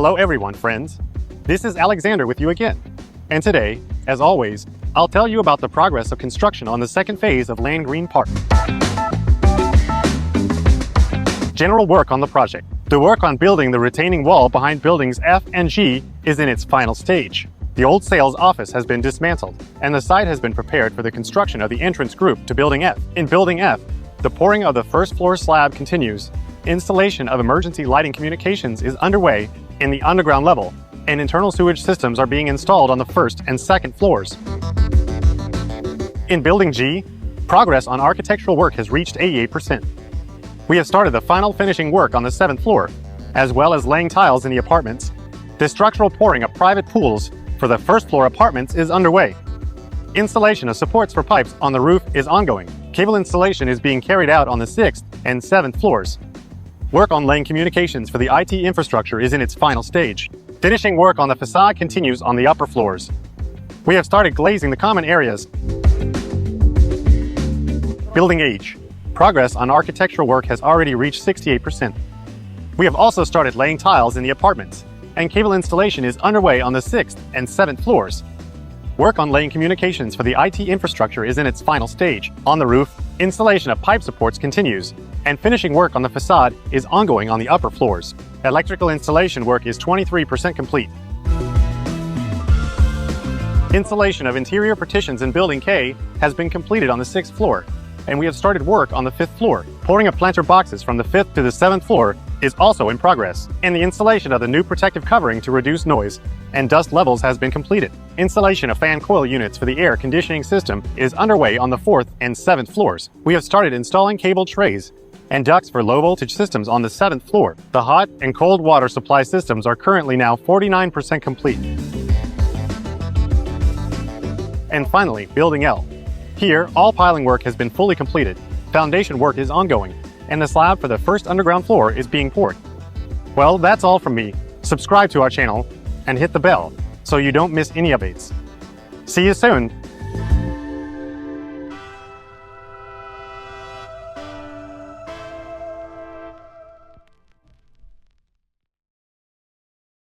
Hello everyone, friends. This is Alexander with you again. And today, as always, I'll tell you about the progress of construction on the second phase of Layan Green Park. General work on the project. The work on building the retaining wall behind buildings F and G is in its final stage. The old sales office has been dismantled, and the site has been prepared for the construction of the entrance group to Building F. In Building F, the pouring of the first floor slab continues. Installation of emergency lighting communications is underway in the underground level, and internal sewage systems are being installed on the first and second floors. In Building G, progress on architectural work has reached 88%. We have started the final finishing work on the 7th floor, as well as laying tiles in the apartments. The structural pouring of private pools for the first floor apartments is underway. Installation of supports for pipes on the roof is ongoing. Cable installation is being carried out on the 6th and 7th floors. Work on laying communications for the IT infrastructure is in its final stage. Finishing work on the facade continues on the upper floors. We have started glazing the common areas. Building H. Progress on architectural work has already reached 68%. We have also started laying tiles in the apartments, and cable installation is underway on the 6th and 7th floors. Work on laying communications for the IT infrastructure is in its final stage. On the roof, installation of pipe supports continues, and finishing work on the facade is ongoing on the upper floors. Electrical installation work is 23% complete. Installation of interior partitions in Building K has been completed on the 6th floor, and we have started work on the 5th floor. Pouring of planter boxes from the 5th to the 7th floor is also in progress, and the installation of the new protective covering to reduce noise and dust levels has been completed. Installation of fan coil units for the air conditioning system is underway on the 4th and 7th floors. We have started installing cable trays and ducts for low voltage systems on the 7th floor. The hot and cold water supply systems are currently now 49% complete. And finally, Building L. Here, all piling work has been fully completed, foundation work is ongoing, and the slab for the first underground floor is being poured. Well, that's all from me. Subscribe to our channel and hit the bell so you don't miss any updates. See you soon!